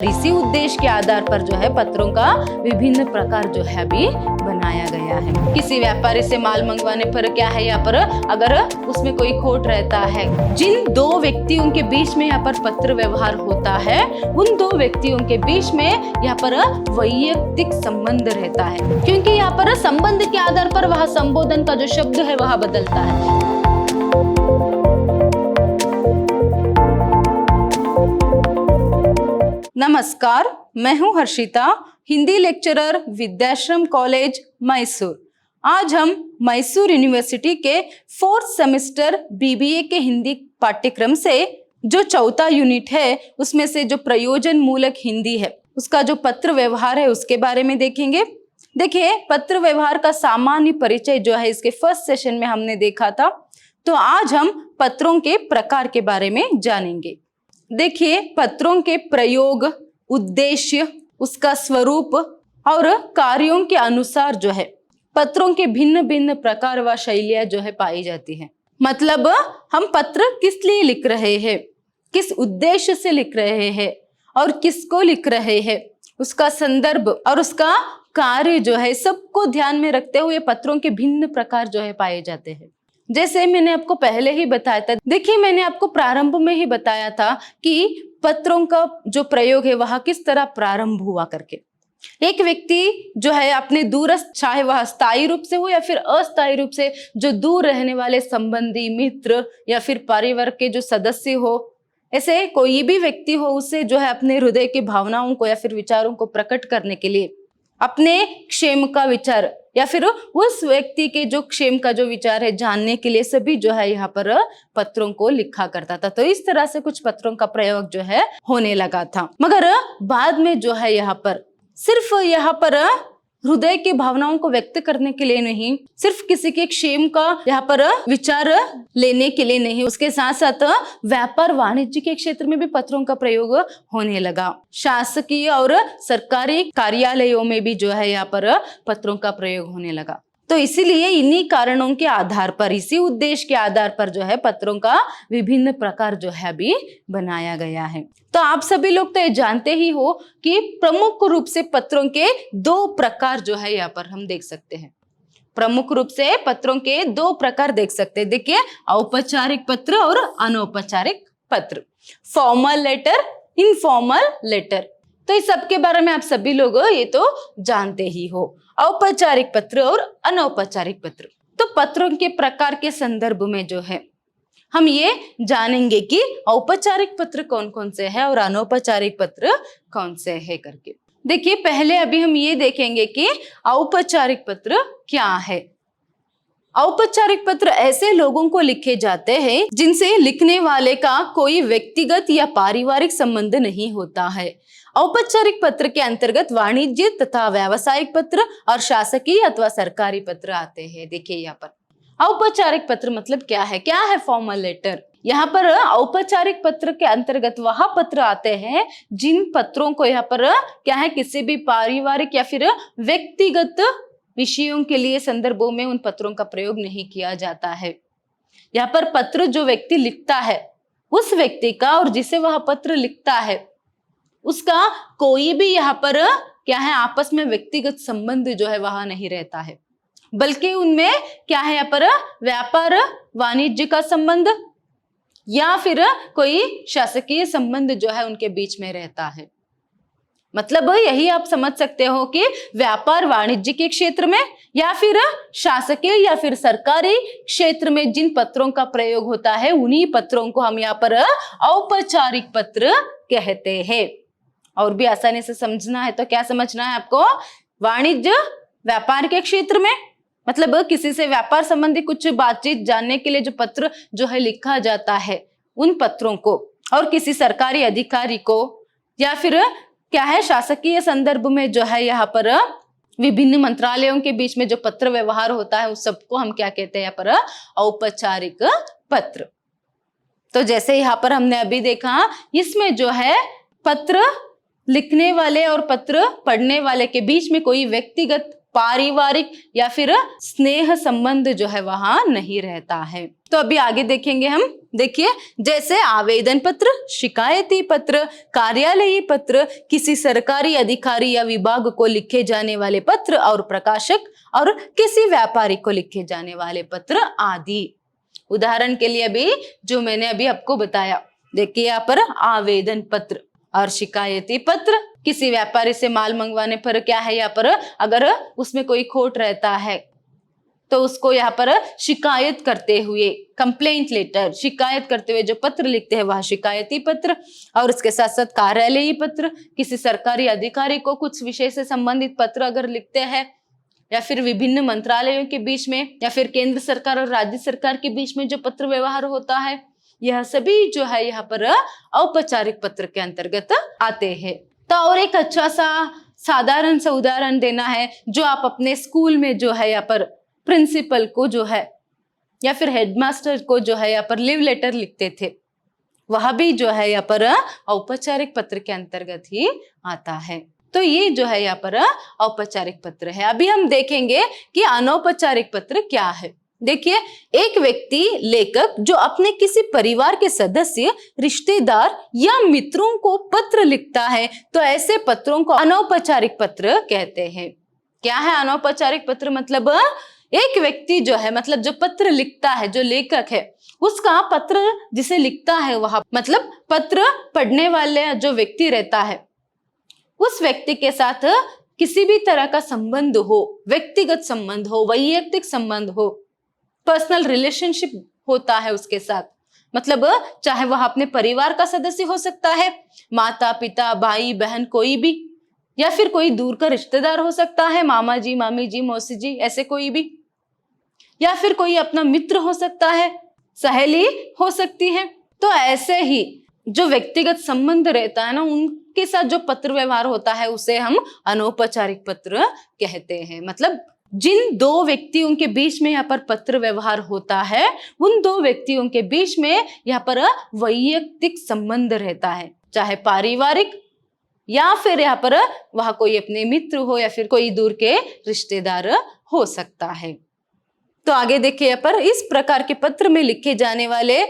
इसी उद्देश्य के आधार पर जो है पत्रों का विभिन्न प्रकार जो है अभी बनाया गया है। किसी व्यापारी से माल मंगवाने पर क्या है यहाँ पर अगर उसमें कोई खोट रहता है, जिन दो व्यक्तियों के बीच में यहाँ पर पत्र व्यवहार होता है, उन दो व्यक्तियों के बीच में यहाँ पर वैयक्तिक संबंध रहता है, क्योंकि यहाँ पर संबंध के आधार पर वह संबोधन का जो शब्द है वह बदलता है। नमस्कार, मैं हूं हर्षिता, हिंदी लेक्चरर, विद्याश्रम कॉलेज मैसूर। आज हम मैसूर यूनिवर्सिटी के 4th सेमेस्टर बीबीए के हिंदी पाठ्यक्रम से जो चौथा यूनिट है उसमें से जो प्रयोजन मूलक हिंदी है उसका जो पत्र व्यवहार है उसके बारे में देखेंगे। देखिए, पत्र व्यवहार का सामान्य परिचय जो है इसके फर्स्ट सेशन में हमने देखा था, तो आज हम पत्रों के प्रकार के बारे में जानेंगे। देखिए, पत्रों के प्रयोग, उद्देश्य, उसका स्वरूप और कार्यों के अनुसार जो है पत्रों के भिन्न भिन्न प्रकार व शैलियां जो है पाई जाती है। मतलब हम पत्र किस लिए लिख रहे हैं, किस उद्देश्य से लिख रहे हैं और किसको लिख रहे हैं, उसका संदर्भ और उसका कार्य जो है सबको ध्यान में रखते हुए पत्रों के भिन्न प्रकार जो है पाए जाते हैं। जैसे मैंने आपको पहले ही बताया था, देखिए मैंने आपको प्रारंभ में ही बताया था कि पत्रों का जो प्रयोग है वह किस तरह प्रारंभ हुआ करके। एक व्यक्ति जो है अपने दूरस्थ, चाहे वह स्थायी रूप से हो या फिर अस्थायी रूप से, जो दूर रहने वाले संबंधी, मित्र या फिर परिवार के जो सदस्य हो, ऐसे कोई भी व्यक्ति हो, उससे जो है अपने हृदय की भावनाओं को या फिर विचारों को प्रकट करने के लिए, अपने क्षेम का विचार या फिर उस व्यक्ति के जो क्षेम का जो विचार है जानने के लिए सभी जो है यहाँ पर पत्रों को लिखा करता था। तो इस तरह से कुछ पत्रों का प्रयोग जो है होने लगा था, मगर बाद में जो है यहाँ पर सिर्फ यहाँ पर हृदय की भावनाओं को व्यक्त करने के लिए नहीं, सिर्फ किसी के क्षेम का यहाँ पर विचार लेने के लिए नहीं, उसके साथ साथ व्यापार वाणिज्य के क्षेत्र में भी पत्रों का प्रयोग होने लगा। शासकीय और सरकारी कार्यालयों में भी जो है यहाँ पर पत्रों का प्रयोग होने लगा। तो इसीलिए इन्हीं कारणों के आधार पर, इसी उद्देश्य के आधार पर जो है पत्रों का विभिन्न प्रकार जो है अभी बनाया गया है। तो आप सभी लोग तो ये जानते ही हो कि प्रमुख रूप से पत्रों के दो प्रकार जो है यहाँ पर हम देख सकते हैं। प्रमुख रूप से पत्रों के दो प्रकार देख सकते हैं। देखिए, औपचारिक पत्र और अनौपचारिक पत्र, फॉर्मल लेटर, इनफॉर्मल लेटर। तो इस सब के बारे में आप सभी लोग ये तो जानते ही हो, औपचारिक पत्र और अनौपचारिक पत्र। तो पत्रों के प्रकार के संदर्भ में जो है हम ये जानेंगे कि औपचारिक पत्र कौन कौन से है और अनौपचारिक पत्र कौन से है करके। देखिए, पहले अभी हम ये देखेंगे कि औपचारिक पत्र क्या है। औपचारिक पत्र ऐसे लोगों को लिखे जाते हैं जिनसे लिखने वाले का कोई व्यक्तिगत या पारिवारिक संबंध नहीं होता है। औपचारिक पत्र के अंतर्गत वाणिज्य तथा व्यावसायिक पत्र और शासकीय अथवा सरकारी पत्र आते हैं। देखिए, यहाँ पर औपचारिक पत्र मतलब क्या है फॉर्मल लेटर। यहाँ पर औपचारिक पत्र के अंतर्गत वह पत्र आते हैं जिन पत्रों को यहाँ पर क्या है, किसी भी पारिवारिक या फिर व्यक्तिगत विषयों के लिए संदर्भों में उन पत्रों का प्रयोग नहीं किया जाता है। यहाँ पर पत्र जो व्यक्ति लिखता है, उस व्यक्ति का और जिसे वह पत्र लिखता है उसका कोई भी यहाँ पर क्या है, आपस में व्यक्तिगत संबंध जो है वह नहीं रहता है, बल्कि उनमें क्या है, यहाँ पर व्यापार वाणिज्य का संबंध या फिर कोई शासकीय संबंध जो है उनके बीच में रहता है। मतलब यही आप समझ सकते हो कि व्यापार वाणिज्य के क्षेत्र में या फिर शासकीय या फिर सरकारी क्षेत्र में जिन पत्रों का प्रयोग होता है उन्हीं पत्रों को हम यहाँ पर औपचारिक पत्र कहते हैं। और भी आसानी से समझना है तो क्या समझना है आपको, वाणिज्य व्यापार के क्षेत्र में मतलब किसी से व्यापार संबंधी कुछ बातचीत जानने के लिए जो पत्र जो है लिखा जाता है उन पत्रों को, और किसी सरकारी अधिकारी को या फिर क्या है, शासकीय संदर्भ में जो है यहाँ पर विभिन्न मंत्रालयों के बीच में जो पत्र व्यवहार होता है उस सबको हम क्या कहते हैं यहाँ पर औपचारिक पत्र। तो जैसे यहाँ पर हमने अभी देखा, इसमें जो है पत्र लिखने वाले और पत्र पढ़ने वाले के बीच में कोई व्यक्तिगत पारिवारिक या फिर स्नेह संबंध जो है वहां नहीं रहता है। तो अभी आगे देखेंगे हम। देखिए, जैसे आवेदन पत्र, शिकायती पत्र, कार्यालयी पत्र, किसी सरकारी अधिकारी या विभाग को लिखे जाने वाले पत्र और प्रकाशक और किसी व्यापारी को लिखे जाने वाले पत्र आदि। उदाहरण के लिए अभी जो मैंने अभी आपको बताया, देखिए यहाँ पर आवेदन पत्र और शिकायती पत्र, किसी व्यापारी से माल मंगवाने पर क्या है यहाँ पर अगर उसमें कोई खोट रहता है तो उसको यहाँ पर शिकायत करते हुए, कंप्लेंट लेटर, शिकायत करते हुए जो पत्र लिखते हैं वह शिकायती पत्र। और उसके साथ साथ कार्यालयी पत्र, किसी सरकारी अधिकारी को कुछ विषय से संबंधित पत्र अगर लिखते हैं, या फिर विभिन्न मंत्रालयों के बीच में, या फिर केंद्र सरकार और राज्य सरकार के बीच में जो पत्र व्यवहार होता है, यह सभी जो है यहाँ पर औपचारिक पत्र के अंतर्गत आते हैं। तो और एक अच्छा सा साधारण सा उदाहरण देना है, जो आप अपने स्कूल में जो है यहाँ पर प्रिंसिपल को जो है या फिर हेडमास्टर को जो है यहाँ पर लीव लेटर लिखते थे, वह भी जो है यहाँ पर औपचारिक पत्र के अंतर्गत ही आता है। तो ये जो है यहाँ पर औपचारिक पत्र है। अभी हम देखेंगे कि अनौपचारिक पत्र क्या है। देखिए, एक व्यक्ति लेखक जो अपने किसी परिवार के सदस्य, रिश्तेदार या मित्रों को पत्र लिखता है तो ऐसे पत्रों को अनौपचारिक पत्र कहते हैं। क्या है अनौपचारिक पत्र? मतलब एक व्यक्ति जो है, मतलब जो पत्र लिखता है, जो लेखक है, उसका पत्र जिसे लिखता है वह, मतलब पत्र पढ़ने वाले जो व्यक्ति रहता है उस व्यक्ति के साथ किसी भी तरह का संबंध हो, व्यक्तिगत संबंध हो, वैयक्तिक संबंध हो, पर्सनल रिलेशनशिप होता है उसके साथ, मतलब चाहे वह अपने परिवार का सदस्य हो सकता है, माता पिता भाई बहन कोई भी, या फिर कोई दूर का रिश्तेदार हो सकता है, मामा जी मामी जी मौसी जी ऐसे कोई भी, या फिर कोई अपना मित्र हो सकता है, सहेली हो सकती है। तो ऐसे ही जो व्यक्तिगत संबंध रहता है ना, उनके साथ जो पत्र व्यवहार होता है उसे हम अनौपचारिक पत्र कहते हैं। मतलब जिन दो व्यक्तियों के बीच में यहाँ पर पत्र व्यवहार होता है, उन दो व्यक्तियों के बीच में यहाँ पर वैयक्तिक संबंध रहता है, चाहे पारिवारिक या फिर यहाँ पर वह कोई अपने मित्र हो या फिर कोई दूर के रिश्तेदार हो सकता है। तो आगे देखिए, यहाँ पर इस प्रकार के पत्र में लिखे जाने वाले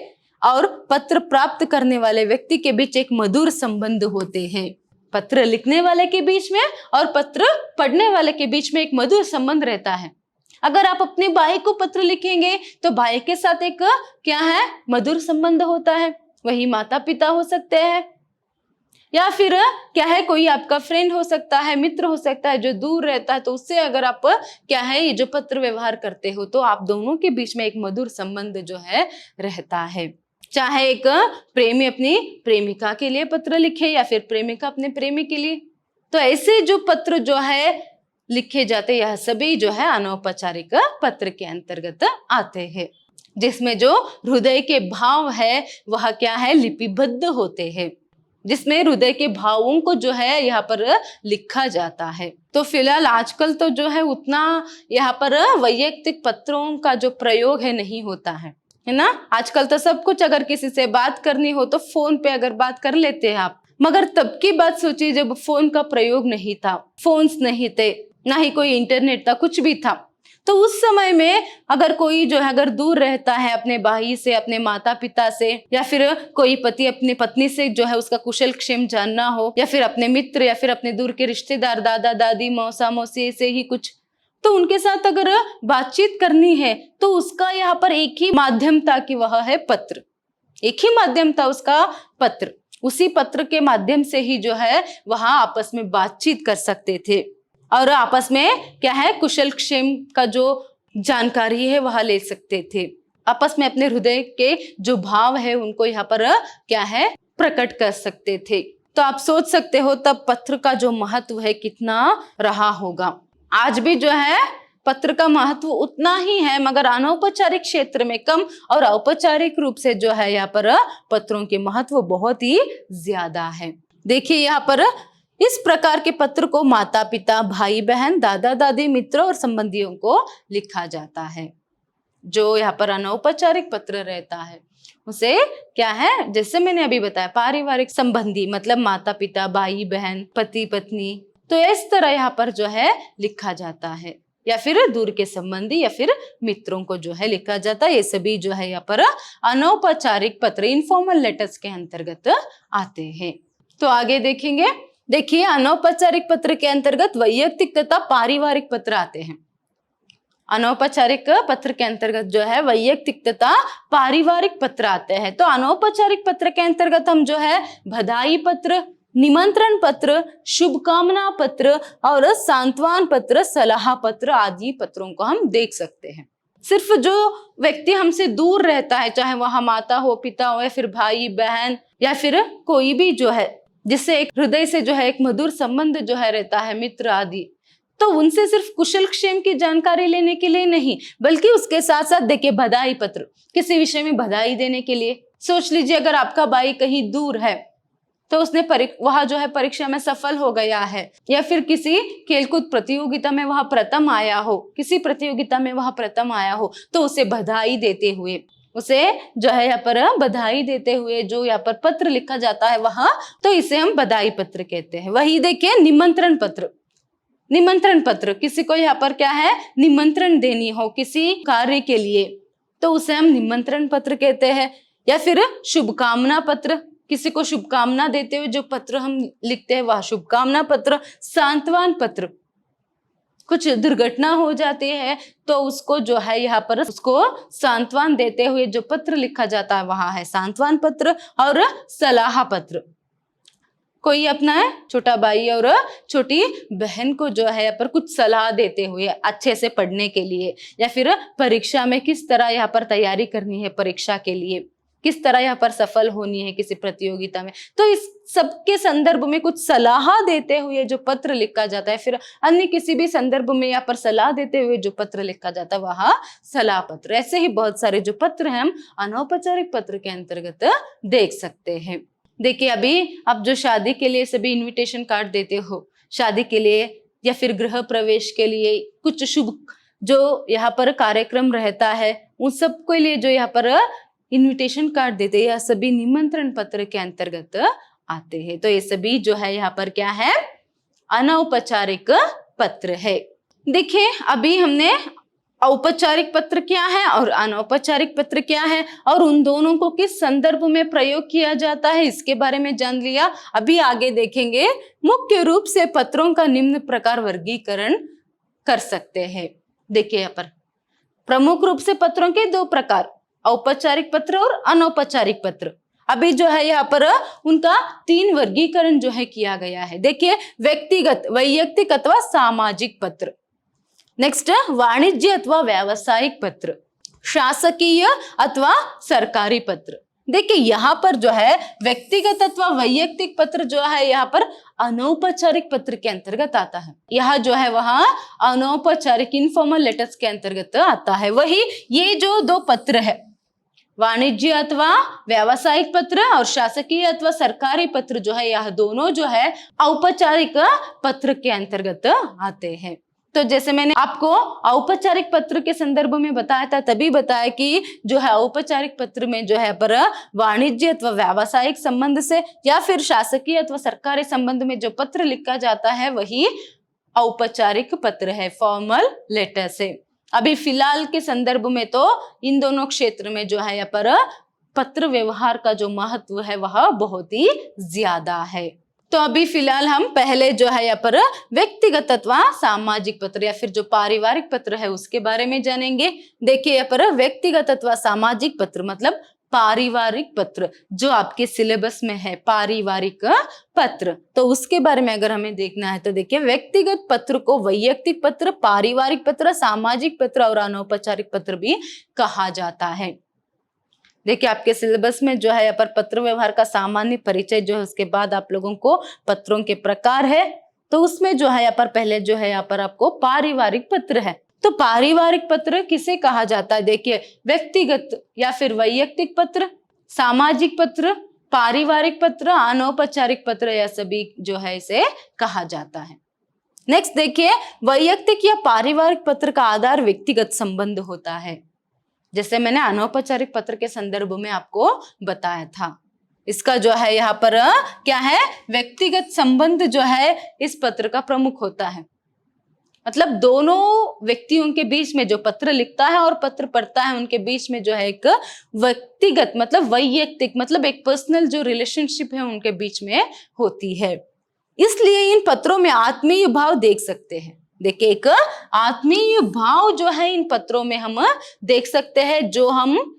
और पत्र प्राप्त करने वाले व्यक्ति के बीच एक मधुर संबंध होते हैं। पत्र लिखने वाले के बीच में और पत्र पढ़ने वाले के बीच में एक मधुर संबंध रहता है। अगर आप अपने भाई को पत्र लिखेंगे तो भाई के साथ एक क्या है, मधुर संबंध होता है। वही माता पिता हो सकते हैं, या फिर क्या है, कोई आपका फ्रेंड हो सकता है, मित्र हो सकता है जो दूर रहता है, तो उससे अगर आप क्या है ये जो पत्र व्यवहार करते हो तो आप दोनों के बीच में एक मधुर संबंध जो है रहता है। चाहे एक प्रेमी अपनी प्रेमिका के लिए पत्र लिखे या फिर प्रेमिका अपने प्रेमी के लिए, तो ऐसे जो पत्र जो है लिखे जाते, यह सभी जो है अनौपचारिक पत्र के अंतर्गत आते हैं, जिसमें जो हृदय के भाव है वह क्या है, लिपिबद्ध होते हैं, जिसमें हृदय के भावों को जो है यहाँ पर लिखा जाता है। तो फिलहाल आजकल तो जो है उतना यहाँ पर वैयक्तिक पत्रों का जो प्रयोग है नहीं होता है ना। आजकल तो सब कुछ, अगर किसी से बात करनी हो तो फोन पे अगर बात कर लेते हैं आप, मगर तब की बात सोचिए जब फोन का प्रयोग नहीं था, फोन्स नहीं थे, ना ही कोई इंटरनेट था, कुछ भी था। तो उस समय में अगर कोई जो है अगर दूर रहता है अपने भाई से, अपने माता पिता से, या फिर कोई पति अपनी पत्नी से जो है उसका कुशल क्षेम जानना हो, या फिर अपने मित्र या फिर अपने दूर के रिश्तेदार, दादा दादी मौसा मौसी से ही कुछ, तो उनके साथ अगर बातचीत करनी है तो उसका यहाँ पर एक ही माध्यम था कि वह है पत्र। एक ही माध्यम था उसका, पत्र। उसी पत्र के माध्यम से ही जो है वहां आपस में बातचीत कर सकते थे और आपस में क्या है, कुशल क्षेम का जो जानकारी है वह ले सकते थे। आपस में अपने हृदय के जो भाव है उनको यहाँ पर क्या है, प्रकट कर सकते थे। तो आप सोच सकते हो तब पत्र का जो महत्व है कितना रहा होगा। आज भी जो है पत्र का महत्व उतना ही है, मगर अनौपचारिक क्षेत्र में कम और औपचारिक रूप से जो है यहाँ पर पत्रों के महत्व बहुत ही ज्यादा है। देखिए यहाँ पर इस प्रकार के पत्र को माता पिता, भाई बहन, दादा दादी, मित्र और संबंधियों को लिखा जाता है। जो यहाँ पर अनौपचारिक पत्र रहता है उसे क्या है, जैसे मैंने अभी बताया, पारिवारिक संबंधी, मतलब माता पिता, भाई बहन, पति पत्नी, तो इस तरह यहाँ पर जो है लिखा जाता है, या फिर दूर के संबंधी या फिर मित्रों को जो है लिखा जाता है। ये सभी जो है यहाँ पर अनौपचारिक पत्र, इनफॉर्मल लेटर्स के अंतर्गत आते हैं। तो आगे देखेंगे, देखिए अनौपचारिक पत्र के अंतर्गत वैयक्तिक तथा पारिवारिक पत्र आते हैं। अनौपचारिक पत्र के अंतर्गत जो है वैयक्तिक तथा पारिवारिक पत्र आते हैं। तो अनौपचारिक पत्र के अंतर्गत हम जो है बधाई पत्र, निमंत्रण पत्र, शुभकामना पत्र और सांत्वना पत्र, सलाह पत्र आदि पत्रों को हम देख सकते हैं। सिर्फ जो व्यक्ति हमसे दूर रहता है, चाहे वह माता हो, पिता हो या फिर भाई बहन या फिर कोई भी जो है जिससे एक हृदय से जो है एक मधुर संबंध जो है रहता है, मित्र आदि, तो उनसे सिर्फ कुशल क्षेम की जानकारी लेने के लिए नहीं, बल्कि उसके साथ साथ देखिए बधाई पत्र, किसी विषय में बधाई देने के लिए। सोच लीजिए अगर आपका भाई कहीं दूर है तो उसने वह जो है परीक्षा में सफल हो गया है, या फिर किसी खेलकूद प्रतियोगिता में वह प्रथम आया हो, किसी प्रतियोगिता में वह प्रथम आया हो, तो उसे बधाई देते हुए, उसे जो है यहाँ पर बधाई देते हुए जो यहाँ पर पत्र लिखा जाता है वहां, तो इसे हम बधाई पत्र कहते हैं। वही देखिए निमंत्रण पत्र, निमंत्रण पत्र किसी को यहाँ पर क्या है निमंत्रण देनी हो किसी कार्य के लिए, तो उसे हम निमंत्रण पत्र कहते हैं। या फिर शुभकामना पत्र, किसी को शुभकामना देते हुए जो पत्र हम लिखते हैं वह शुभकामना पत्र। सांत्वना पत्र, कुछ दुर्घटना हो जाती है तो उसको जो है यहाँ पर उसको सांत्वना देते हुए जो पत्र लिखा जाता है वहां है सांत्वना पत्र। और सलाह पत्र, कोई अपना छोटा भाई और छोटी बहन को जो है यहाँ पर कुछ सलाह देते हुए अच्छे से पढ़ने के लिए, या फिर परीक्षा में किस तरह यहाँ पर तैयारी करनी है, परीक्षा के लिए किस तरह यहाँ पर सफल होनी है किसी प्रतियोगिता में, तो इस सबके संदर्भ में कुछ सलाह देते हुए जो पत्र लिखा जाता है, फिर अन्य किसी भी संदर्भ में यहाँ पर सलाह देते हुए जो पत्र लिखा जाता है वह सलाह पत्र। ऐसे ही बहुत सारे जो पत्र हैं हम अनौपचारिक पत्र के अंतर्गत देख सकते हैं। देखिए अभी आप जो शादी के लिए सभी इन्विटेशन कार्ड देते हो, शादी के लिए या फिर गृह प्रवेश के लिए कुछ शुभ जो यहाँ पर कार्यक्रम रहता है, उन सब के लिए जो यहाँ पर इन्विटेशन कार्ड देते हैं, यह सभी निमंत्रण पत्र के अंतर्गत आते हैं। तो ये सभी जो है यहाँ पर क्या है अनौपचारिक पत्र है। देखिए अभी हमने औपचारिक पत्र क्या है और अनौपचारिक पत्र क्या है और उन दोनों को किस संदर्भ में प्रयोग किया जाता है इसके बारे में जान लिया। अभी आगे देखेंगे मुख्य रूप से पत्रों का निम्न प्रकार वर्गीकरण कर सकते हैं। देखिए यहाँ पर प्रमुख रूप से पत्रों के दो प्रकार, औपचारिक पत्र और अनौपचारिक पत्र। अभी जो है यहाँ पर उनका 3 वर्गीकरण जो है किया गया है। देखिए व्यक्तिगत, वैयक्तिक अथवा सामाजिक पत्र, नेक्स्ट वाणिज्य अथवा व्यावसायिक पत्र, शासकीय अथवा सरकारी पत्र। देखिए यहाँ पर जो है व्यक्तिगत अथवा वैयक्तिक पत्र जो है यहाँ पर अनौपचारिक पत्र के अंतर्गत आता है। यह जो है वहां अनौपचारिक इनफॉर्मल लेटर्स के अंतर्गत आता है। वही ये जो 2 पत्र है, वाणिज्य अथवा व्यावसायिक पत्र और शासकीय अथवा सरकारी पत्र जो है, यह दोनों जो है औपचारिक पत्र के अंतर्गत आते हैं। तो जैसे मैंने आपको औपचारिक पत्र के संदर्भ में बताया था, तभी बताया कि जो है औपचारिक पत्र में जो है पर वाणिज्य अथवा व्यावसायिक संबंध से या फिर शासकीय अथवा सरकारी संबंध में जो पत्र लिखा जाता है वही औपचारिक पत्र है, फॉर्मल लेटर से। अभी फिलहाल के संदर्भ में तो इन दोनों क्षेत्र में जो है यहाँ पर पत्र व्यवहार का जो महत्व है वह बहुत ही ज्यादा है। तो अभी फिलहाल हम पहले जो है यहाँ पर व्यक्तिगत अथवा सामाजिक पत्र या फिर जो पारिवारिक पत्र है उसके बारे में जानेंगे। देखिए यहाँ पर व्यक्तिगत अथवा सामाजिक पत्र मतलब पारिवारिक पत्र जो आपके सिलेबस में है, पारिवारिक पत्र, तो उसके बारे में अगर हमें देखना है तो देखिए व्यक्तिगत पत्र को वैयक्तिक पत्र, पारिवारिक पत्र, सामाजिक पत्र और अनौपचारिक पत्र भी कहा जाता है। देखिए आपके सिलेबस में जो है यहाँ पर पत्र व्यवहार का सामान्य परिचय जो है, उसके बाद आप लोगों को पत्रों के प्रकार है, तो उसमें जो है यहाँ पर पहले जो है यहाँ पर आपको पारिवारिक पत्र है। तो पारिवारिक पत्र किसे कहा जाता है? देखिए व्यक्तिगत या फिर वैयक्तिक पत्र, सामाजिक पत्र, पारिवारिक पत्र, अनौपचारिक पत्र, यह सभी जो है इसे कहा जाता है। नेक्स्ट देखिए वैयक्तिक या पारिवारिक पत्र का आधार व्यक्तिगत संबंध होता है, जैसे मैंने अनौपचारिक पत्र के संदर्भ में आपको बताया था। इसका जो है यहाँ पर क्या है, व्यक्तिगत संबंध जो है इस पत्र का प्रमुख होता है। मतलब दोनों व्यक्तियों के बीच में जो पत्र लिखता है और पत्र पढ़ता है उनके बीच में जो है एक व्यक्तिगत मतलब वैयक्तिक मतलब एक पर्सनल जो रिलेशनशिप है उनके बीच में होती है। इसलिए इन पत्रों में आत्मीय भाव देख सकते हैं। देखिए एक आत्मीय भाव जो है इन पत्रों में हम देख सकते हैं, जो हम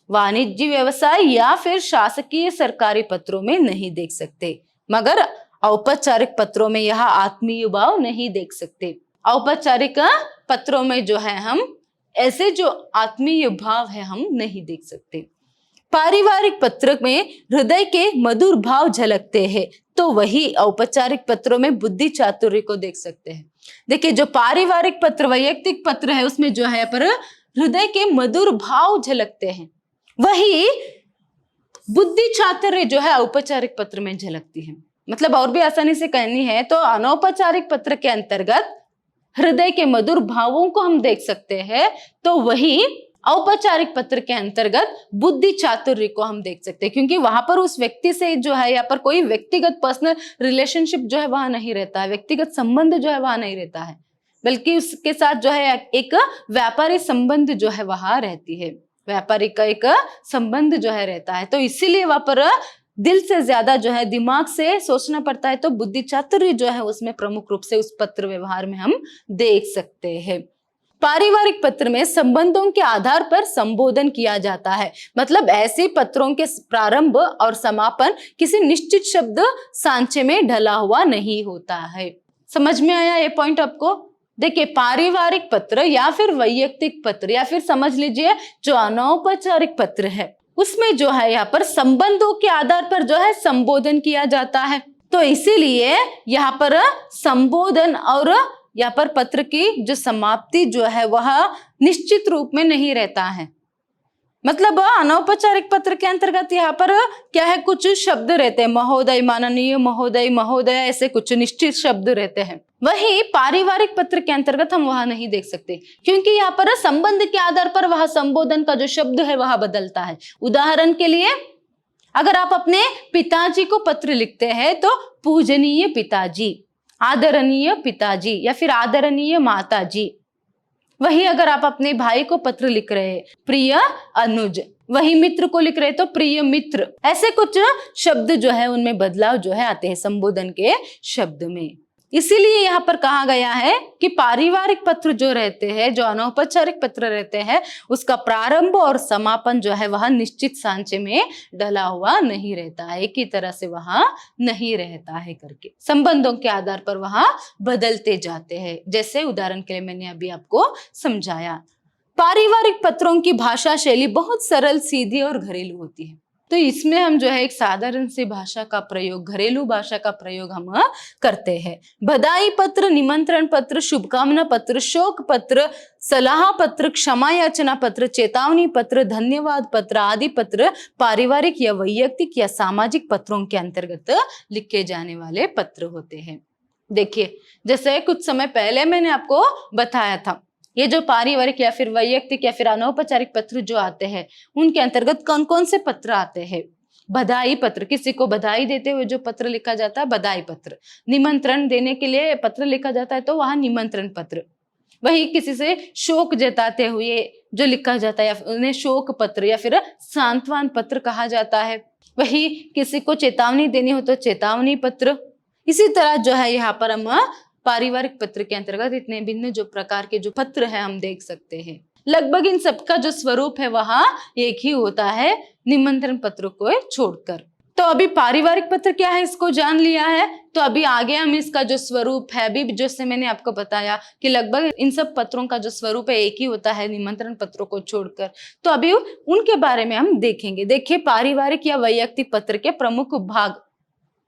वाणिज्य व्यवसाय या फिर शासकीय सरकारी पत्रों में नहीं देख सकते, मगर औपचारिक पत्रों में यह आत्मीय भाव नहीं देख सकते। औपचारिक पत्रों में जो है हम ऐसे जो आत्मीय भाव है हम नहीं देख सकते। पारिवारिक पत्र में हृदय के मधुर भाव झलकते हैं, तो वही औपचारिक पत्रों में बुद्धि चातुर्य को देख सकते हैं। देखिए जो पारिवारिक पत्र वैयक्तिक पत्र है उसमें जो है पर हृदय के मधुर भाव झलकते हैं, वही बुद्धि चातुर्य जो है औपचारिक पत्र में झलकती है। मतलब और भी आसानी से कहनी है तो अनौपचारिक पत्र के अंतर्गत हृदय के मधुर भावों को हम देख सकते हैं, तो वही औपचारिक पत्र के अंतर्गत बुद्धि चातुर्य को हम देख सकते हैं, क्योंकि वहां पर उस व्यक्ति से जो है यहाँ पर कोई व्यक्तिगत पर्सनल रिलेशनशिप जो है वहां नहीं रहता है, व्यक्तिगत संबंध जो है वहां नहीं रहता है, बल्कि उसके साथ जो है एक व्यापारी संबंध जो है वहां रहती है, व्यापारी का एक संबंध जो है रहता है। तो इसीलिए वहां पर दिल से ज्यादा जो है दिमाग से सोचना पड़ता है, तो बुद्धि चातुर्य जो है उसमें प्रमुख रूप से उस पत्र व्यवहार में हम देख सकते हैं। पारिवारिक पत्र में संबंधों के आधार पर संबोधन किया जाता है, मतलब ऐसे पत्रों के प्रारंभ और समापन किसी निश्चित शब्द सांचे में ढला हुआ नहीं होता है। समझ में आया ये पॉइंट आपको? देखिए पारिवारिक पत्र या फिर वैयक्तिक पत्र या फिर समझ लीजिए जो अनौपचारिक पत्र है उसमें जो है यहाँ पर संबंधों के आधार पर जो है संबोधन किया जाता है, तो इसीलिए यहाँ पर संबोधन और यहाँ पर पत्र की जो समाप्ति जो है वह निश्चित रूप में नहीं रहता है। मतलब अनौपचारिक पत्र के अंतर्गत यहाँ पर क्या है, कुछ शब्द रहते हैं, महोदय, माननीय, महोदय, महोदय, ऐसे कुछ निश्चित शब्द रहते हैं। वही पारिवारिक पत्र के अंतर्गत हम वहां नहीं देख सकते, क्योंकि यहाँ पर संबंध के आधार पर वह संबोधन का जो शब्द है वह बदलता है। उदाहरण के लिए अगर आप अपने पिताजी को पत्र लिखते हैं तो पूजनीय पिताजी, आदरणीय पिताजी या फिर आदरणीय माताजी। वही अगर आप अपने भाई को पत्र लिख रहे हैं प्रिय अनुज, वही मित्र को लिख रहे तो प्रिय मित्र, ऐसे कुछ शब्द जो है उनमें बदलाव जो है आते हैं संबोधन के शब्द में। इसीलिए यहाँ पर कहा गया है कि पारिवारिक पत्र जो रहते हैं, जो अनौपचारिक पत्र रहते हैं, उसका प्रारंभ और समापन जो है वह निश्चित सांचे में डला हुआ नहीं रहता है, एक ही तरह से वहां नहीं रहता है करके संबंधों के आधार पर वहां बदलते जाते हैं। जैसे उदाहरण के लिए मैंने अभी आपको समझाया। पारिवारिक पत्रों की भाषा शैली बहुत सरल, सीधी और घरेलू होती है, तो इसमें हम जो है एक साधारण सी भाषा का प्रयोग, घरेलू भाषा का प्रयोग हम करते हैं। बधाई पत्र, निमंत्रण पत्र, शुभकामना पत्र, शोक पत्र, सलाह पत्र, क्षमा याचना पत्र, चेतावनी पत्र, धन्यवाद पत्र आदि पत्र पारिवारिक या वैयक्तिक या सामाजिक पत्रों के अंतर्गत लिखे जाने वाले पत्र होते हैं। देखिए जैसे कुछ समय पहले मैंने आपको बताया था, ये जो पारिवारिक या फिर वैयक्तिक या फिर अनौपचारिक पत्र जो आते हैं उनके अंतर्गत कौन कौन से पत्र आते हैं। बधाई पत्र, किसी को बधाई देते हुए जो पत्र लिखा जाता है बधाई पत्र। निमंत्रण देने के लिए पत्र लिखा जाता है तो वहां निमंत्रण पत्र। वही किसी से शोक जताते हुए जो लिखा जाता है या उन्हें शोक पत्र या फिर सांत्वना पत्र कहा जाता है। वही किसी को चेतावनी देनी हो तो चेतावनी पत्र। इसी तरह जो है यहाँ पर हम पारिवारिक पत्र के अंतर्गत इतने भिन्न जो प्रकार के जो पत्र है हम देख सकते हैं। लगभग इन सबका जो स्वरूप है वहां एक ही होता है, निमंत्रण पत्र को छोड़कर। तो अभी पारिवारिक पत्र क्या है इसको जान लिया है, तो अभी आगे हम इसका जो स्वरूप है, अभी जैसे मैंने आपको बताया कि लगभग इन सब पत्रों का जो स्वरूप है एक ही होता है निमंत्रण पत्रों को छोड़कर, तो अभी उनके बारे में हम देखेंगे। देखिए पारिवारिक या वैयक्तिक पत्र के प्रमुख भाग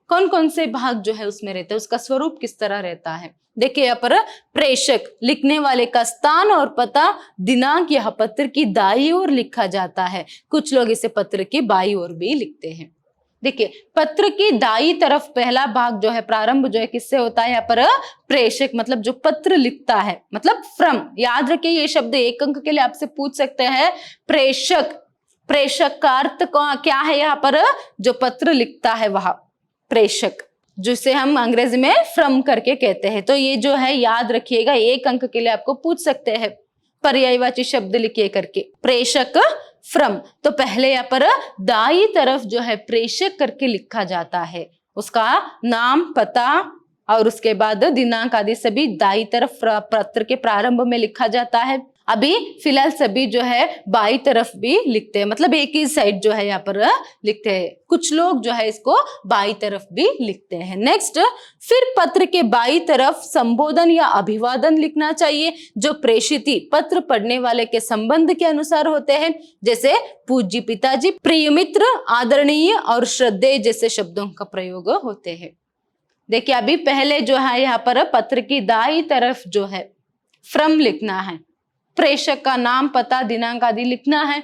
कौन कौन से भाग जो है उसमें रहते हैं, उसका स्वरूप किस तरह रहता है। देखिए यहाँ पर प्रेषक, लिखने वाले का स्थान और पता, दिनांक यह पत्र की दाईं ओर लिखा जाता है। कुछ लोग इसे पत्र की बाईं ओर भी लिखते हैं। देखिए पत्र की दाईं तरफ पहला भाग जो है प्रारंभ जो है किससे होता है, यहाँ पर प्रेषक मतलब जो पत्र लिखता है, मतलब फ्रॉम। याद रखिए ये शब्द एक अंक के लिए आपसे पूछ सकते हैं। प्रेषक प्रेषक का अर्थ क्या है यहाँ पर? जो पत्र लिखता है वह प्रेषक, जिसे हम अंग्रेजी में फ्रॉम करके कहते हैं। तो ये जो है याद रखिएगा, 1 अंक के लिए आपको पूछ सकते हैं, पर्यायवाची शब्द लिखिए करके, प्रेषक फ्रॉम। तो पहले यहाँ पर दाई तरफ जो है प्रेषक करके लिखा जाता है, उसका नाम, पता और उसके बाद दिनांक आदि सभी दाई तरफ पत्र के प्रारंभ में लिखा जाता है। अभी फिलहाल सभी जो है बाई तरफ भी लिखते हैं, मतलब एक ही साइड जो है यहाँ पर लिखते हैं। कुछ लोग जो है इसको बाई तरफ भी लिखते हैं। नेक्स्ट, फिर पत्र के बाई तरफ संबोधन या अभिवादन लिखना चाहिए जो प्रेषिती पत्र पढ़ने वाले के संबंध के अनुसार होते हैं, जैसे पूज्य पिताजी, प्रिय मित्र, आदरणीय और श्रद्धेय जैसे शब्दों का प्रयोग होते हैं। देखिए अभी पहले जो है यहाँ पर पत्र की दाई तरफ जो है फ्रॉम लिखना है, प्रेषक का नाम, पता, दिनांक आदि लिखना है।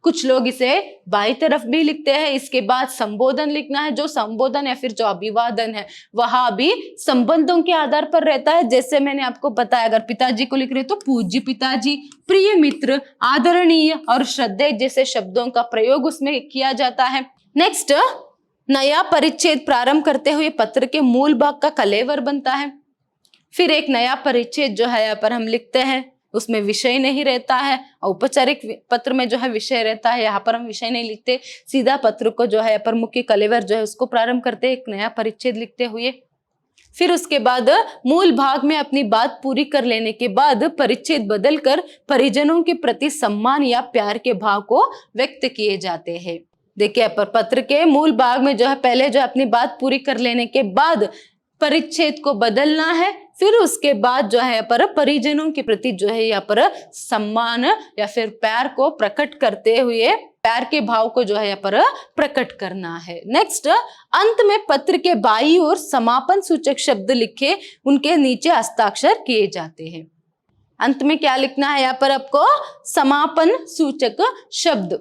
कुछ लोग इसे बाई तरफ भी लिखते हैं। इसके बाद संबोधन लिखना है, जो संबोधन या फिर जो अभिवादन है वह भी संबंधों के आधार पर रहता है। जैसे मैंने आपको बताया, अगर पिताजी को लिख रहे तो पूज्य पिताजी, प्रिय मित्र, आदरणीय और श्रद्धेय जैसे शब्दों का प्रयोग उसमें किया जाता है। नेक्स्ट, नया परिच्छेद प्रारंभ करते हुए पत्र के मूल भाग का कलेवर बनता है। फिर एक नया परिच्छेद जो है यहाँ पर हम लिखते हैं, उसमें विषय नहीं रहता है। औपचारिक पत्र में जो है विषय रहता है, यहाँ पर हम विषय नहीं लिखते, सीधा पत्र को जो है यहाँ पर मुख्य कलेवर जो है उसको प्रारंभ करते हैं एक नया परिच्छेद लिखते हुए। फिर उसके बाद मूल भाग में अपनी बात पूरी कर लेने के बाद परिच्छेद बदलकर परिजनों के प्रति सम्मान या प्यार के भाव को व्यक्त किए जाते हैं। देखिए पर पत्र के मूल भाग में जो है पहले जो अपनी बात पूरी कर लेने के बाद परिच्छेद को बदलना है। फिर उसके बाद जो है पर परिजनों के प्रति जो है यहाँ पर सम्मान या फिर प्यार को प्रकट करते हुए प्यार के भाव को जो है यहाँ पर प्रकट करना है। नेक्स्ट, अंत में पत्र के बाईं ओर समापन सूचक शब्द लिखे उनके नीचे हस्ताक्षर किए जाते हैं। अंत में क्या लिखना है यहाँ पर आपको? समापन सूचक शब्द,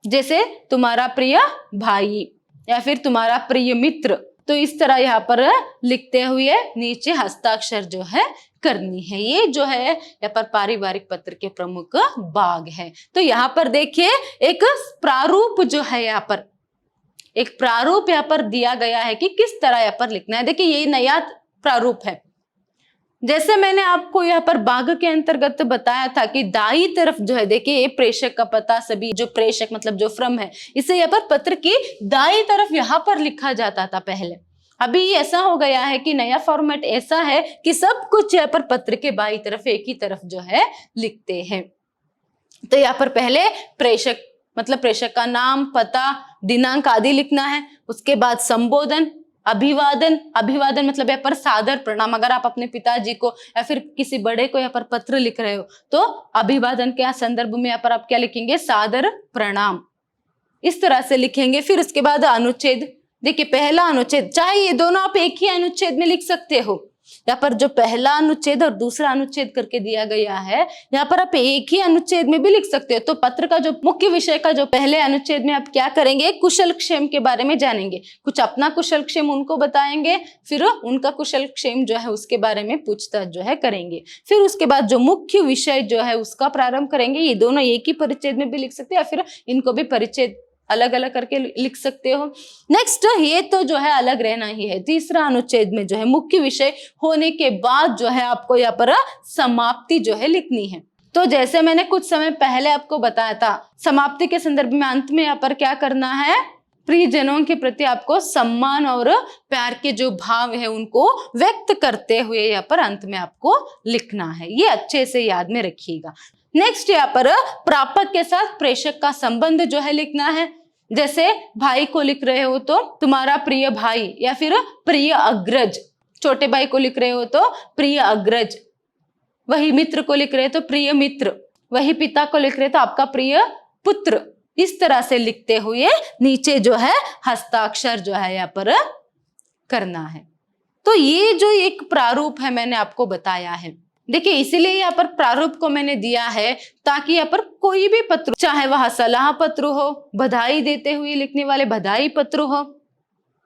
जैसे तुम्हारा प्रिय भाई या फिर तुम्हारा प्रिय मित्र। तो इस तरह यहाँ पर लिखते हुए नीचे हस्ताक्षर जो है करनी है। ये जो है यहाँ पर पारिवारिक पत्र के प्रमुख भाग है। तो यहाँ पर देखिए एक प्रारूप जो है, यहाँ पर एक प्रारूप यहाँ पर दिया गया है कि किस तरह यहाँ पर लिखना है। देखिए ये नया प्रारूप है। जैसे मैंने आपको यहाँ पर भाग के अंतर्गत बताया था कि दाई तरफ जो है, देखिए ये प्रेषक का पता सभी, जो प्रेषक मतलब जो फ्रॉम है, इसे यहाँ पर पत्र की दाई तरफ यहाँ पर लिखा जाता था पहले। अभी ऐसा हो गया है कि नया फॉर्मेट ऐसा है कि सब कुछ यहाँ पर पत्र के बाई तरफ एक ही तरफ जो है लिखते हैं। तो यहाँ पर पहले प्रेषक मतलब प्रेषक का नाम, पता, दिनांक आदि लिखना है। उसके बाद संबोधन, अभिवादन, अभिवादन मतलब यहाँ पर सादर प्रणाम। अगर आप अपने पिताजी को या फिर किसी बड़े को यहाँ पर पत्र लिख रहे हो तो अभिवादन के संदर्भ में यहाँ पर आप क्या लिखेंगे? सादर प्रणाम, इस तरह से लिखेंगे। फिर उसके बाद अनुच्छेद, देखिए पहला अनुच्छेद, चाहे ये दोनों आप एक ही अनुच्छेद में लिख सकते हो। यहाँ पर जो पहला अनुच्छेद और दूसरा अनुच्छेद करके दिया गया है, यहाँ पर आप एक ही अनुच्छेद में भी लिख सकते हो। तो पत्र का जो मुख्य विषय का जो पहले अनुच्छेद में आप क्या करेंगे? कुशल क्षेम के बारे में जानेंगे, कुछ अपना कुशल क्षेम उनको बताएंगे, फिर उनका कुशल क्षेम जो है उसके बारे में पूछताछ जो है करेंगे। फिर उसके बाद जो मुख्य विषय जो है उसका प्रारंभ करेंगे। ये दोनों एक ही परिच्छेद में भी लिख सकते हैं या फिर इनको भी परिच्छेद अलग अलग करके लिख सकते हो। नेक्स्ट, ये तो जो है अलग रहना ही है। तीसरा अनुच्छेद में जो है मुख्य विषय होने के बाद जो है आपको यहाँ पर समाप्ति जो है लिखनी है। तो जैसे मैंने कुछ समय पहले आपको बताया था, समाप्ति के संदर्भ में अंत में यहाँ पर क्या करना है? प्रियजनों के प्रति आपको सम्मान और प्यार के जो भाव है उनको व्यक्त करते हुए यहाँ पर अंत में आपको लिखना है। ये अच्छे से याद में रखिएगा। नेक्स्ट, यहाँ पर प्रापक के साथ प्रेषक का संबंध जो है लिखना है। जैसे भाई को लिख रहे हो तो तुम्हारा प्रिय भाई या फिर प्रिय अग्रज, छोटे भाई को लिख रहे हो तो प्रिय अग्रज, वही मित्र को लिख रहे हो तो प्रिय मित्र, वही पिता को लिख रहे हो तो आपका प्रिय पुत्र। इस तरह से लिखते हुए नीचे जो है हस्ताक्षर जो है यहाँ पर करना है। तो ये जो एक प्रारूप है मैंने आपको बताया है। देखिए इसीलिए यहाँ पर प्रारूप को मैंने दिया है ताकि यहाँ पर कोई भी पत्र, चाहे वह सलाह पत्र हो, बधाई देते हुए लिखने वाले बधाई पत्र हो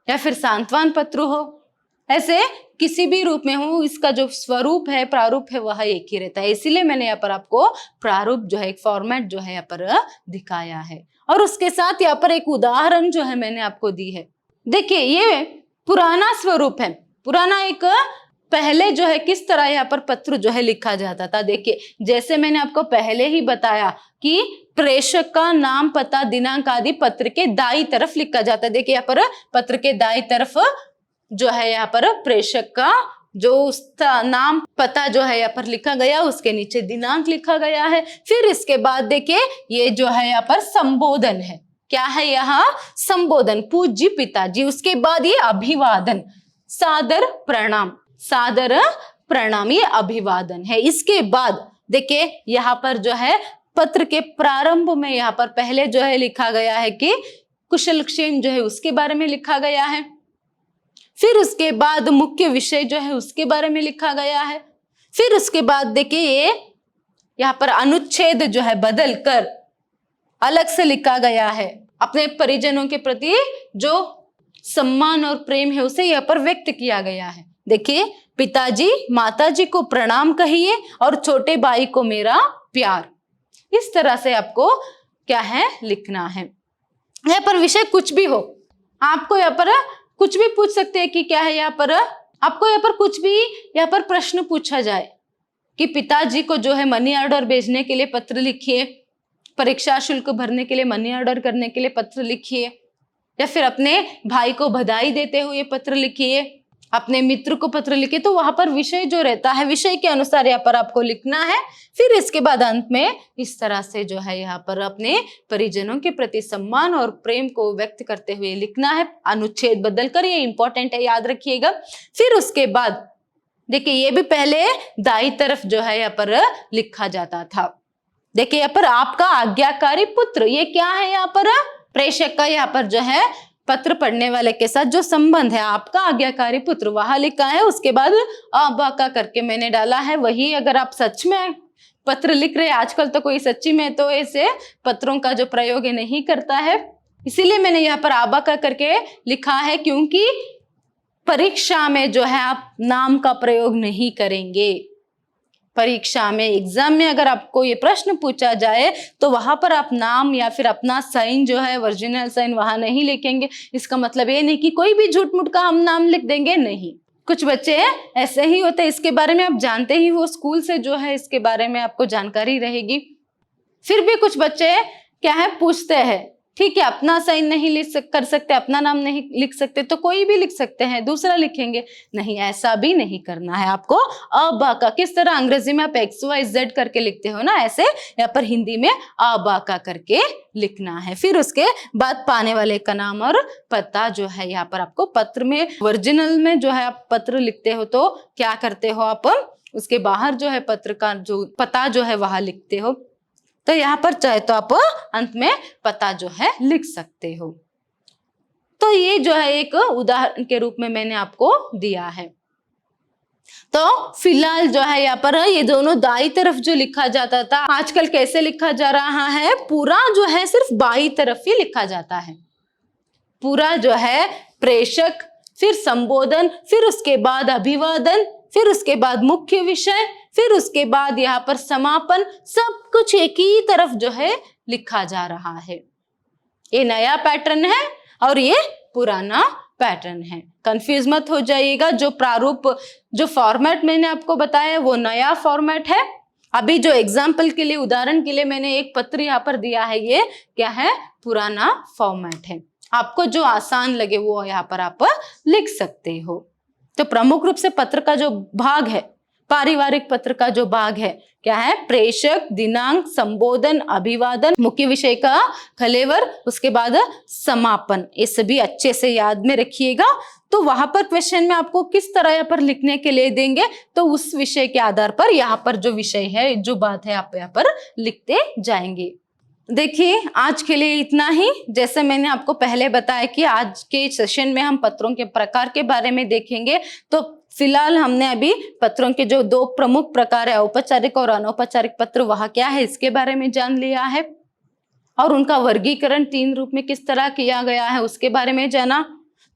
या फिर सांत्वना पत्र हो, ऐसे किसी भी रूप में हो, इसका जो स्वरूप है, प्रारूप है, वह एक ही रहता है। इसीलिए मैंने यहाँ पर आपको प्रारूप जो है, एक फॉर्मेट जो है यहाँ पर दिखाया है। और उसके साथ यहाँ पर एक उदाहरण जो है मैंने आपको दी है। देखिए ये पुराना स्वरूप है। पुराना एक पहले जो है किस तरह यहाँ पर पत्र जो है लिखा जाता था। देखिए जैसे मैंने आपको पहले ही बताया कि प्रेषक का नाम, पता, दिनांक आदि पत्र के दाईं तरफ लिखा जाता है। देखिए यहाँ पर पत्र के दाईं तरफ जो है यहाँ पर प्रेषक का जो उसका नाम, पता जो है यहाँ पर लिखा गया, उसके नीचे दिनांक लिखा गया है। फिर इसके बाद देखिए ये जो है यहाँ पर संबोधन है। क्या है यहाँ? संबोधन, पूज्य पिताजी। उसके बाद ये अभिवादन, सादर प्रणाम, सादर प्रणाम, ये अभिवादन है। इसके बाद देखिए यहाँ पर जो है पत्र के प्रारंभ में यहाँ पर पहले जो है लिखा गया है कि कुशलक्षेम जो है उसके बारे में लिखा गया है। फिर उसके बाद मुख्य विषय जो है उसके बारे में लिखा गया है। फिर उसके बाद देखिए ये यहाँ पर अनुच्छेद जो है बदल कर अलग से लिखा गया है। अपने परिजनों के प्रति जो सम्मान और प्रेम है उसे यहाँ पर व्यक्त किया गया है। देखिए पिताजी, माताजी को प्रणाम कहिए और छोटे भाई को मेरा प्यार। इस तरह से आपको क्या है लिखना है। यहाँ पर विषय कुछ भी हो, आपको यहाँ पर कुछ भी पूछ सकते हैं कि क्या है यहाँ पर, आपको यहाँ पर कुछ भी यहाँ पर प्रश्न पूछा जाए कि पिताजी को जो है मनी ऑर्डर भेजने के लिए पत्र लिखिए, परीक्षा शुल्क भरने के लिए मनी ऑर्डर करने के लिए पत्र लिखिए, या फिर अपने भाई को बधाई देते हुए पत्र लिखिए, अपने मित्र को पत्र लिखिए। तो वहां पर विषय जो रहता है, विषय के अनुसार यहाँ पर आपको लिखना है। फिर इसके बाद अंत में इस तरह से जो है यहाँ पर अपने परिजनों के प्रति सम्मान और प्रेम को व्यक्त करते हुए लिखना है, अनुच्छेद बदलकर। ये इंपॉर्टेंट है, याद रखिएगा। फिर उसके बाद देखिए ये भी पहले दाईं तरफ जो है यहाँ पर लिखा जाता था। देखिए यहाँ पर आपका आज्ञाकारी पुत्र, ये क्या है यहाँ पर प्रेषक का यहाँ पर जो है पत्र पढ़ने वाले के साथ जो संबंध है, आपका आज्ञाकारी पुत्र, वहां लिखा है। उसके बाद अबाका करके मैंने डाला है। वही अगर आप सच में पत्र लिख रहे हैं, आजकल तो कोई सच्ची में तो ऐसे पत्रों का जो प्रयोग नहीं करता है, इसीलिए मैंने यहाँ पर अबाका करके लिखा है, क्योंकि परीक्षा में जो है आप नाम का प्रयोग नहीं करेंगे। परीक्षा में, एग्जाम में अगर आपको ये प्रश्न पूछा जाए तो वहां पर आप नाम या फिर अपना साइन जो है, ओरिजिनल साइन, वहां नहीं लिखेंगे। इसका मतलब ये नहीं कि कोई भी झूठ मूठ का हम नाम लिख देंगे, नहीं। कुछ बच्चे ऐसे ही होते हैं, इसके बारे में आप जानते ही हो, स्कूल से जो है इसके बारे में आपको जानकारी रहेगी। फिर भी कुछ बच्चे क्या है पूछते हैं, ठीक है अपना साइन नहीं कर सकते, अपना नाम नहीं लिख सकते, तो कोई भी लिख सकते हैं, दूसरा लिखेंगे। नहीं, ऐसा भी नहीं करना है आपको। अबाका, किस तरह अंग्रेजी में आप XYZ करके लिखते हो ना, ऐसे यहाँ पर हिंदी में अबाका करके लिखना है। फिर उसके बाद पाने वाले का नाम और पता जो है यहाँ पर आपको पत्र में, ओरिजिनल में जो है आप पत्र लिखते हो तो क्या करते हो आप, उसके बाहर जो है पत्र का जो पता जो है वहां लिखते हो। तो यहाँ पर चाहे तो आप अंत में पता जो है लिख सकते हो। तो ये जो है एक उदाहरण के रूप में मैंने आपको दिया है। तो फिलहाल जो है यहाँ पर ये दोनों दाईं तरफ जो लिखा जाता था, आजकल कैसे लिखा जा रहा है, पूरा जो है सिर्फ बाईं तरफ ही लिखा जाता है। पूरा जो है प्रेषक, फिर संबोधन, फिर उसके बाद अभिवादन, फिर उसके बाद मुख्य विषय, फिर उसके बाद यहाँ पर समापन, सब कुछ एक ही तरफ जो है लिखा जा रहा है। ये नया पैटर्न है और ये पुराना पैटर्न है, कंफ्यूज मत हो जाइएगा। जो प्रारूप, जो फॉर्मेट मैंने आपको बताया वो नया फॉर्मेट है। अभी जो एग्जाम्पल के लिए, उदाहरण के लिए मैंने एक पत्र यहाँ पर दिया है, ये क्या है, पुराना फॉर्मेट है। आपको जो आसान लगे वो यहाँ पर आप लिख सकते हो। तो प्रमुख रूप से पत्र का जो भाग है, पारिवारिक पत्र का जो भाग है, क्या है, प्रेषक, दिनांक, संबोधन, अभिवादन, मुख्य विषय का खलेवर, उसके बाद समापन, ये सभी अच्छे से याद में रखिएगा। तो वहां पर क्वेश्चन में आपको किस तरह यहाँ पर लिखने के लिए देंगे, तो उस विषय के आधार पर यहाँ पर जो विषय है, जो बात है, आप यहाँ पर लिखते जाएंगे। देखिए आज के लिए इतना ही। जैसे मैंने आपको पहले बताया कि आज के सेशन में हम पत्रों के प्रकार के बारे में देखेंगे। तो फिलहाल हमने अभी पत्रों के जो दो प्रमुख प्रकार है, औपचारिक और अनौपचारिक पत्र, वह क्या है इसके बारे में जान लिया है, और उनका वर्गीकरण 3 रूप में किस तरह किया गया है उसके बारे में जाना।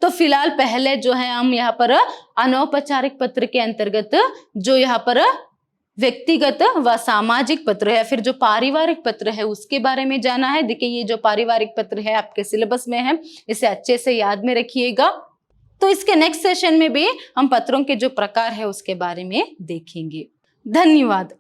तो फिलहाल पहले जो है हम यहाँ पर अनौपचारिक पत्र के अंतर्गत जो यहाँ पर व्यक्तिगत व सामाजिक पत्र है या फिर जो पारिवारिक पत्र है उसके बारे में जाना है। देखिए ये जो पारिवारिक पत्र है आपके सिलेबस में है, इसे अच्छे से याद में रखिएगा। तो इसके नेक्स्ट सेशन में भी हम पत्रों के जो प्रकार है उसके बारे में देखेंगे। धन्यवाद।